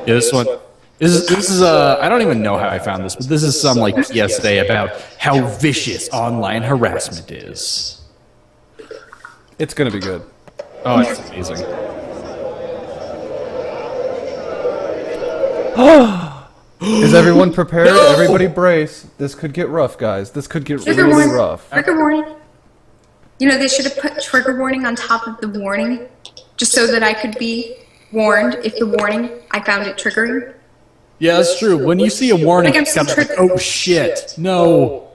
Yeah, this one. This is I don't even know how I found this, but this is some like PSA about how vicious online harassment is. It's gonna be good. Oh, it's amazing. Is everyone prepared? No! Everybody brace. This could get rough, guys. This could get really rough. Trigger warning. You know, they should have put trigger warning on top of the warning, just so that I could be warned if the warning, I found it triggering. Yeah, that's true. When you see a warning, like, it's kind of like, oh shit, no.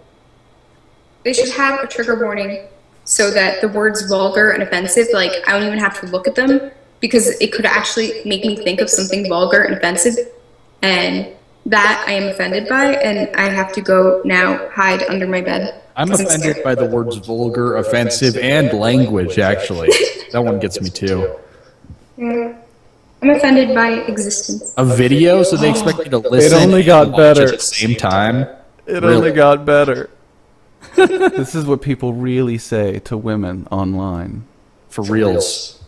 They should have a trigger warning so that the words vulgar and offensive, like, I don't even have to look at them, because it could actually make me think of something vulgar and offensive, and that I am offended by, and I have to go now hide under my bed. I'm offended by the words vulgar, offensive, and language, actually. That one gets me too. Yeah. I'm offended by existence. A video? So they expect you to listen it only got better. At the same time? It really? Only got better. This is what people really say to women online. For reals.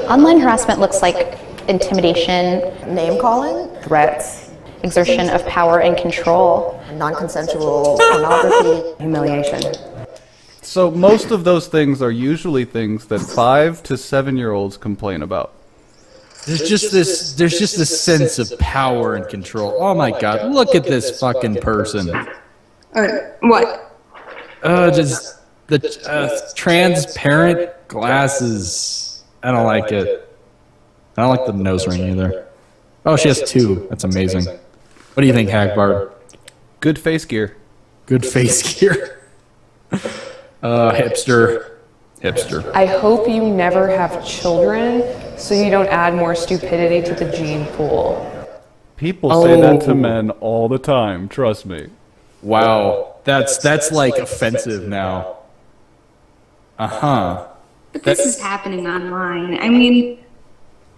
Online harassment looks like intimidation, name-calling, threats, exertion of power and control, non-consensual pornography, humiliation. So most of those things are usually things that 5 to 7-year-olds complain about. There's just this sense of power and control. Oh my god, look at this fucking person. What? Just the transparent glasses. I don't like it. I don't like the nose ring either. Oh, she has 2. That's amazing. What do you think, Hagbard? Good face gear. Good face gear. Hipster. I hope you never have children so you don't add more stupidity to the gene pool. People say that to men all the time, trust me. Wow. That's like offensive now. Uh-huh. But this is happening online. I mean,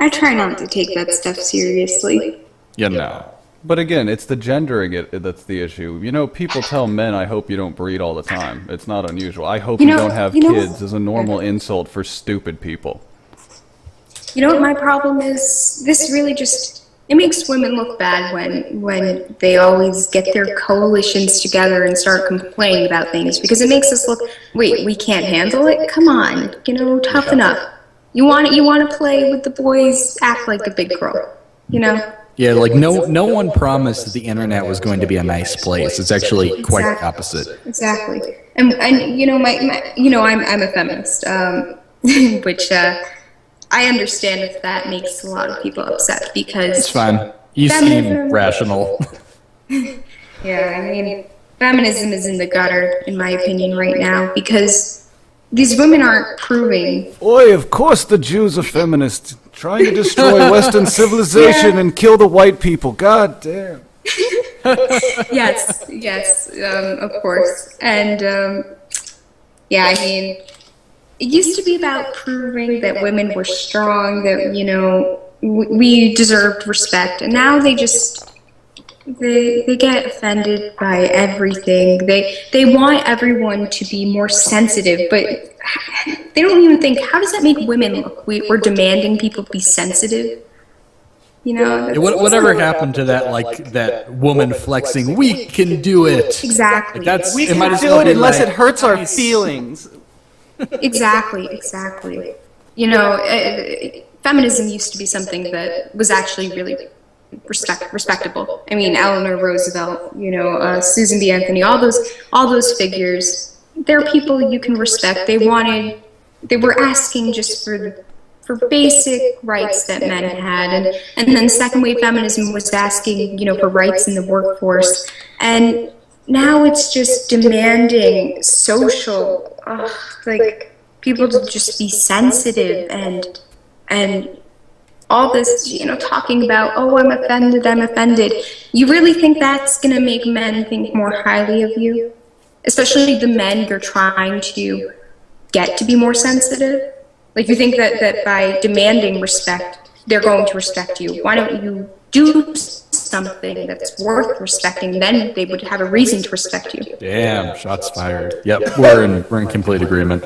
I try not to take that stuff seriously. Yeah, no. But again, it's the gendering that's the issue. You know, people tell men, I hope you don't breed all the time. It's not unusual. I hope you don't have kids is a normal insult for stupid people. You know what my problem is? This really just, it makes women look bad when they always get their coalitions together and start complaining about things, because it makes us look, wait, we can't handle it? Come on, you know, toughen up. You want to play with the boys, act like a big girl, you know? Yeah, like no one promised that the internet was going to be a nice place. It's actually quite the opposite. Exactly. And you know, I'm a feminist, which I understand if that makes a lot of people upset, because it's fine. You seem rational. Yeah, I mean, feminism is in the gutter, in my opinion, right now, because these women aren't proving. Oi, of course the Jews are feminists, trying to destroy Western civilization and kill the white people. God damn. Yes, of course. And, yeah, I mean, it used to be about proving that women were strong, that, you know, we deserved respect. And now they just, they get offended by everything. They want everyone to be more sensitive, but they don't even think, how does that make women look? We're demanding people be sensitive. You know, whatever happened to that, like that woman flexing? We can do it. Exactly. Like we can do it unless it hurts our feelings. Exactly. You know, feminism used to be something that was actually really respectable. I mean, Eleanor Roosevelt, you know, Susan B. Anthony, all those figures. They're people you can respect. They were asking just for basic rights that men had, and then second wave feminism was asking, you know, for rights in the workforce, and now it's just demanding social, like people to just be sensitive and all this, you know, talking about, oh, I'm offended. You really think that's gonna make men think more highly of you? Especially the men you're trying to get to be more sensitive? Like, you think that by demanding respect, they're going to respect you. Why don't you do something that's worth respecting? Then they would have a reason to respect you. Damn, shots fired. Yep, we're in complete agreement.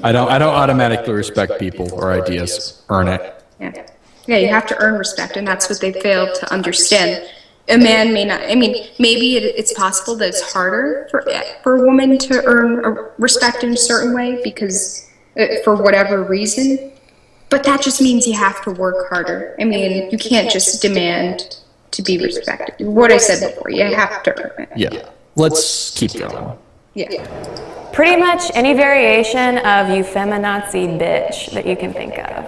I don't automatically respect people or ideas. Earn it. Yeah. Yeah, you have to earn respect, and that's what they failed to understand. A man may not, I mean, maybe it's possible that it's harder for a woman to earn respect in a certain way because for whatever reason, but that just means you have to work harder. I mean, you can't just demand to be respected. What I said before, you have to earn it. Yeah. Let's keep going. Yeah. Pretty much any variation of you feminazi bitch that you can think of.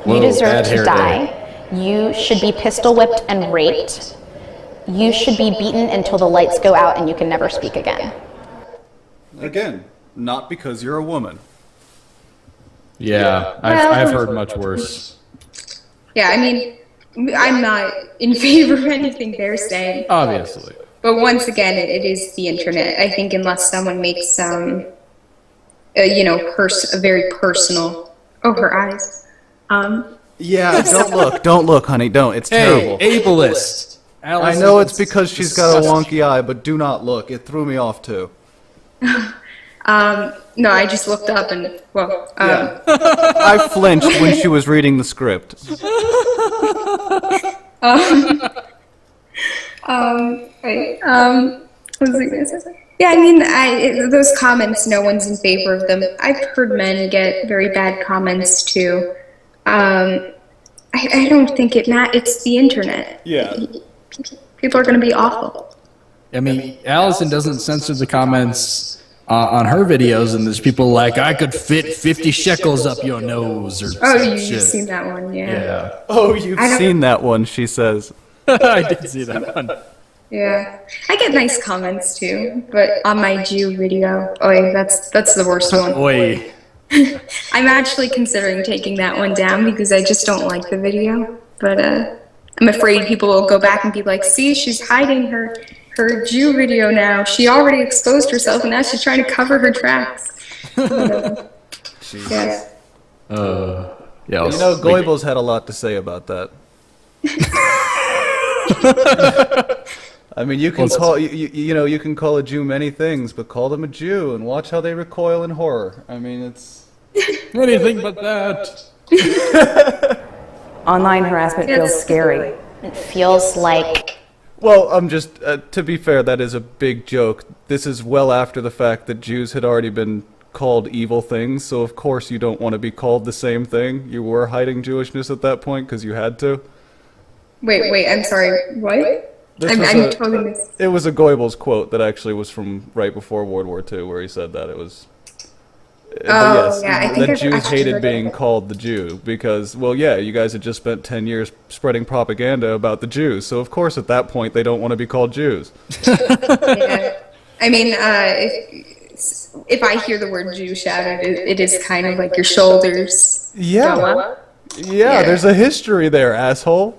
Whoa, You deserve bad to hair die. day. You should be pistol whipped and raped. You should be beaten until the lights go out and you can never speak again. Again, not because you're a woman. Yeah, I've heard much worse. Yeah, I mean, I'm not in favor of anything they're saying. Obviously. But once again, it is the internet. I think unless someone makes you know, a very personal. Oh, her eyes. Yeah, don't look, honey, don't. It's terrible. Hey, ableist. I know it's because she's got a wonky eye, but do not look. It threw me off too. No, I just looked up and well. Yeah. I flinched when she was reading the script. Wait, what was I gonna say? Yeah, I mean, those comments, no one's in favor of them. I've heard men get very bad comments too. I don't think it's the internet. Yeah. People are going to be awful. I mean, Allison doesn't censor the comments on her videos, and there's people like, I could fit 50 shekels up your nose, or Oh, some you've shit. seen that one, yeah. Yeah. Oh, you've seen that one, she says. I did see that one. Yeah. I get nice comments too, but on my Jew video, oh yeah, that's the worst one. Oi. I'm actually considering taking that one down because I just don't like the video, but I'm afraid people will go back and be like, see, she's hiding her Jew video now. She already exposed herself and now she's trying to cover her tracks. Yeah. Yeah. You know, Goebbels had a lot to say about that. I mean, you can call you know, you can call a Jew many things, but call them a Jew and watch how they recoil in horror. I mean, it's anything but that. Online harassment feels scary. It feels like well, I'm just to be fair, that is a big joke. This is well after the fact that Jews had already been called evil things, so of course you don't want to be called the same thing. You were hiding Jewishness at that point because you had to. Wait, I'm sorry, what? I'm totally missed. It was a Goebbels quote that actually was from right before World War II, where he said that it was. Oh, yeah, I think that I've Jews actually hated heard being that. called the Jew because, well, yeah, you guys had just spent 10 years spreading propaganda about the Jews, so of course at that point they don't want to be called Jews. Yeah. I mean, if I hear the word Jew shouted, it is kind of like your shoulders go up. Yeah, there's a history there, asshole.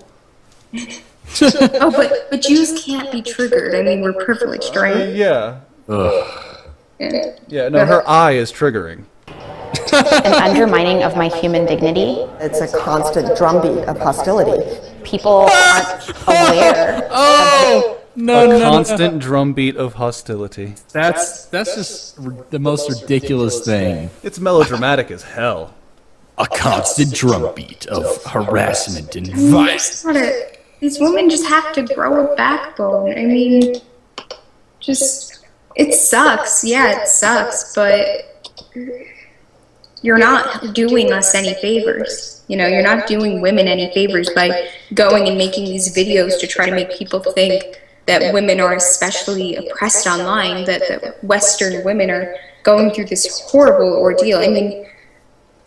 Oh, but Jews can't be triggered. I mean, we're privileged, right? Yeah. Yeah. Yeah, no, her eye is triggering. an undermining of my human dignity. It's a constant drumbeat of hostility. People aren't aware. A constant drumbeat of hostility. That's just the most ridiculous thing. It's melodramatic as hell. A constant drumbeat of harassment and violence. These women just have to grow a backbone. I mean, it sucks. Yeah, it sucks, but you're not doing us any favors. You know, you're not doing women any favors by going and making these videos to try to make people think that women are especially oppressed online, that Western women are going through this horrible ordeal. I mean,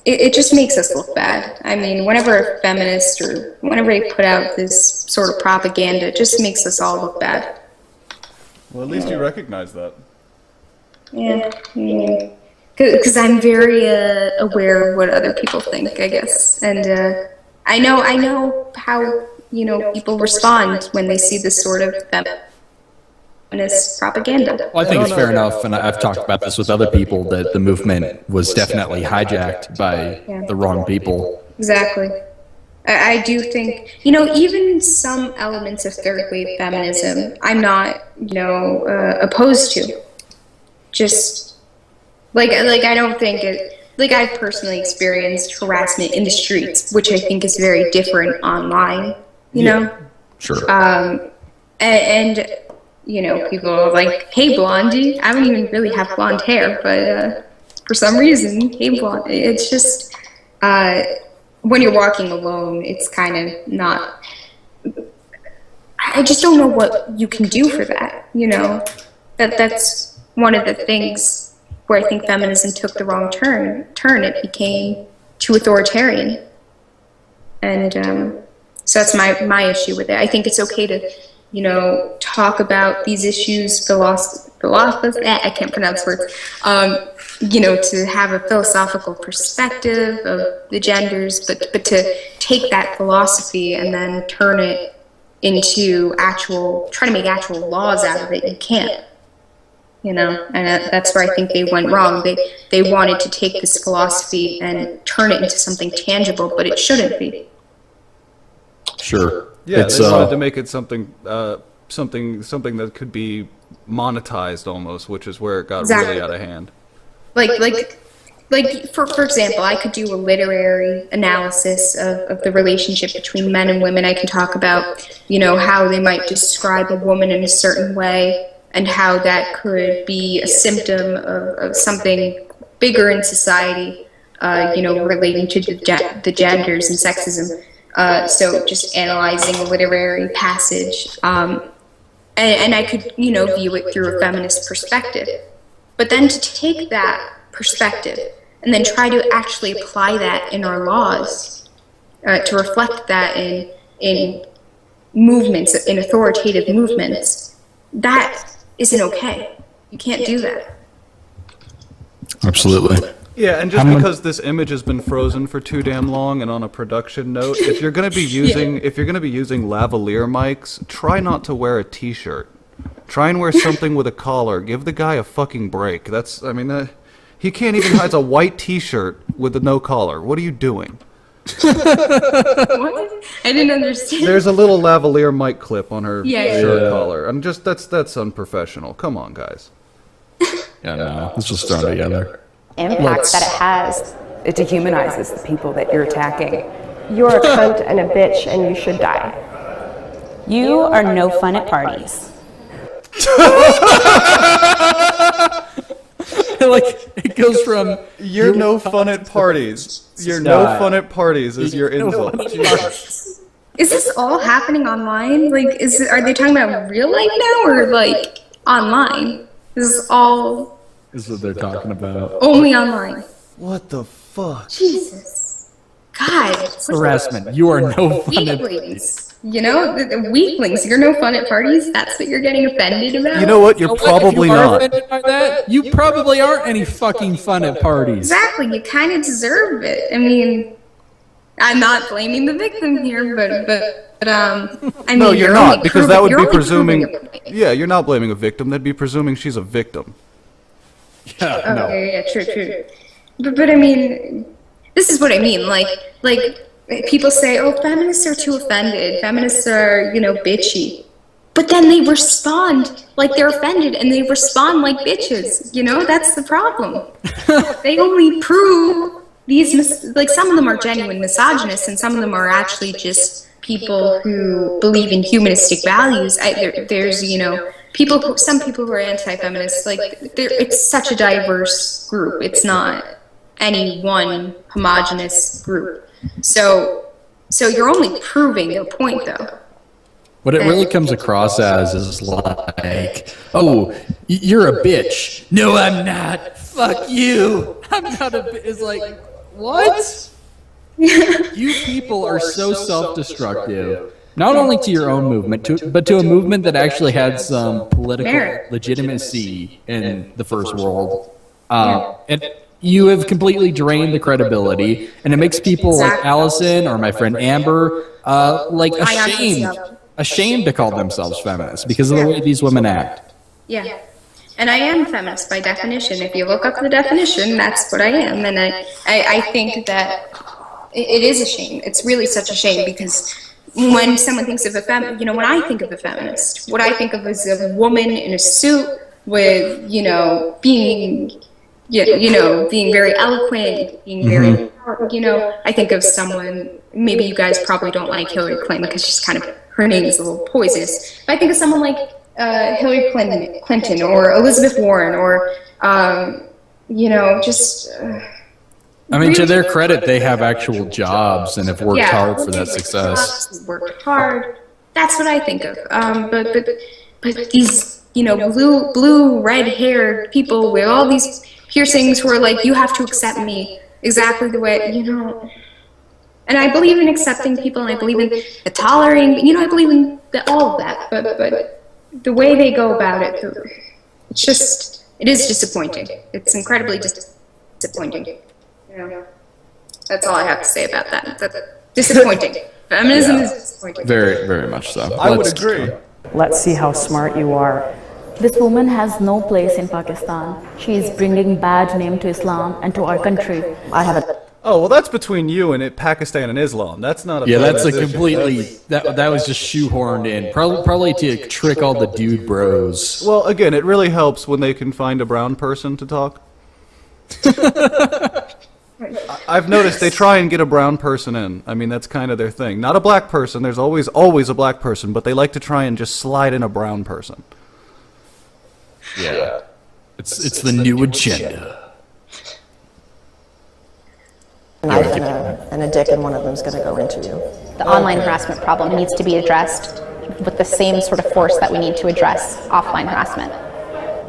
it just makes us look bad. I mean, whenever a feminist or whenever they put out this sort of propaganda, it just makes us all look bad. Well, at least you recognize that. Yeah, because I'm very aware of what other people think, I guess, and I know how people respond when they see this sort of feminist propaganda. Well, I think it's fair enough, and I've talked about this with other people, that the movement was definitely hijacked by the wrong people. Exactly. I do think, even some elements of third wave feminism, I'm not, opposed to. Just, I don't think it, like I've personally experienced harassment in the streets, which I think is very different online, you know? Sure. And you know, people are like, hey, blondie. I don't even really have blonde hair, but for some reason, hey, blonde. It's just, when you're walking alone, it's kind of not, I just don't know what you can do for that, you know? That's one of the things where I think feminism took the wrong turn. It became too authoritarian. And so that's my issue with it. I think it's okay to, you know, talk about these issues, I can't pronounce words, you know, to have a philosophical perspective of the genders, but to take that philosophy and then turn it into try to make actual laws out of it, you can't. You know, and that's where I think they went wrong. They wanted to take this philosophy and turn it into something tangible, but it shouldn't be. Sure. Yeah, they wanted to make it something that could be monetized almost, which is where it got really out of hand. Like for example, I could do a literary analysis of the relationship between men and women. I can talk about, you know, how they might describe a woman in a certain way, and how that could be a symptom of something bigger in society, you know, relating to the genders and sexism. So just analyzing a literary passage, and I could, you know, view it through a feminist perspective. But then to take that perspective and then try to actually apply that in our laws, to reflect that in movements, in authoritative movements, that isn't okay. You can't do that. Absolutely. Yeah, and just because this image has been frozen for too damn long, and on a production note, if you're going to be using lavalier mics, try not to wear a t-shirt. Try and wear something with a collar. Give the guy a fucking break. He can't even hide a white t-shirt with a no collar. What are you doing? What? I didn't understand. There's a little lavalier mic clip on her shirt collar. I'm just that's unprofessional. Come on, guys. Yeah, no, let's just throw it together. Impact that it has. It dehumanizes the people that you're attacking. You're a cunt and a bitch and you should die. You are no fun at parties. Like, it goes from you're no fun at parties. You're no fun at parties is your insult. Is this all happening online? Like, are they talking about real life now or like online? This is all. Is what they're talking about. Only online. What the fuck? Jesus. God. Harassment. You are no fun at parties. You know, the weaklings. You're no fun at parties. That's what you're getting offended about. You know what? You're probably not. Offended by that? You probably aren't any fucking fun at parties. Exactly. You kind of deserve it. I mean, I'm not blaming the victim here, but I mean, no, you're not, because that would be presuming. Yeah, you're not blaming a victim. That'd be presuming she's a victim. Yeah. No. Yeah, true. But I mean, this is what I mean. Like people say, oh, feminists are too offended. Feminists are, you know, bitchy. But then they respond like they're offended, and they respond like bitches. You know, that's the problem. They only prove these, like, some of them are genuine misogynists, and some of them are actually just people who believe in humanistic values. There's, you know, some people who are anti-feminists, like, it's such a diverse group. It's not any one homogenous group. So you're only proving your point, though. What it really comes across as is like, oh, you're a bitch. No, I'm not. Fuck you. I'm not a bitch. It's like, what? You people are so self-destructive. Not only to your own movement, but to a movement that actually had some political legitimacy in the first world. And you have completely drained the credibility, and it makes people like Allison or my friend Amber like ashamed to call themselves feminists because of the way these women act. Yeah. And I am feminist by definition. If you look up the definition, that's what I am. And I think that it is a shame. It's really such a shame, because when someone thinks of a feminist, you know, when I think of a feminist, what I think of is a woman in a suit with, you know, being being very eloquent, being very, I think of someone, maybe you guys probably don't like Hillary Clinton because she's kind of, her name is a little poisonous. But I think of someone like Hillary Clinton or Elizabeth Warren or, just... I mean, to their credit, they have actual jobs and have worked hard for that success. Worked hard. That's what I think of. But these, blue, red-haired people with all these piercings who are like, you have to accept me exactly the way, And I believe in accepting people, and I believe in tolerating, I believe in all of that. But the way they go about it, it is disappointing. It's incredibly disappointing. That's all I have to say about that. That's disappointing. Feminism is disappointing. Very, very much so. I would agree. Let's see how smart you are. This woman has no place in Pakistan. She is bringing bad name to Islam and to our country. I haven't. Oh, well, that's between you and Pakistan and Islam. That's not a... Yeah, that's a completely... That was just shoehorned in. Probably to trick all the dude bros. Well, again, it really helps when they can find a brown person to talk. I've noticed they try and get a brown person in. I mean, that's kind of their thing. Not a black person. There's always a black person, but they like to try and just slide in a brown person. Yeah. It's the new agenda. Knife and a dick, and one of them is going to go into you. The online harassment problem needs to be addressed with the same sort of force that we need to address offline harassment.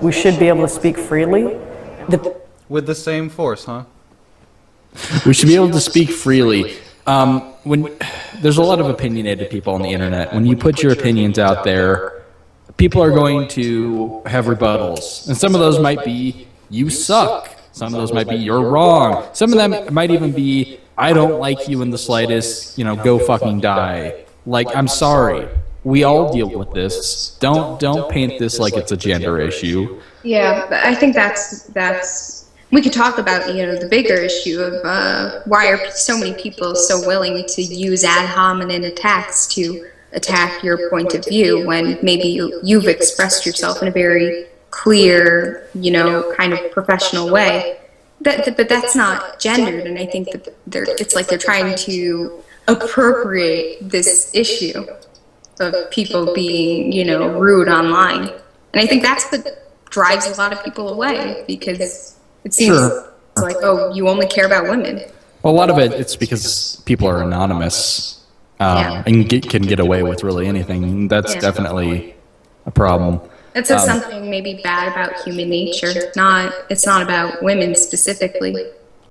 We should be able to speak freely. With the same force, huh? We should be able to speak freely. When there's a lot of opinionated people on the internet, when you put your opinions out there, people are going to have rebuttals. And some of those might be, you suck. Some of those might be, you're wrong. Some of them might even be, I don't like you in the slightest, go fucking die. Like, I'm sorry. We all deal with this. Don't paint this like it's a gender issue. Yeah, but I think that's we could talk about, the bigger issue of why are so many people so willing to use ad hominem attacks to attack your point of view when maybe you've expressed yourself in a very clear, kind of professional way. But that's not gendered, and I think that it's like they're trying to appropriate this issue of people being, rude online. And I think that's what drives a lot of people away, because it seems like, oh, you only care about women. Well, a lot of it's because people are anonymous and can get away with really anything. That's definitely a problem. It says something maybe bad about human nature. It's not about women specifically.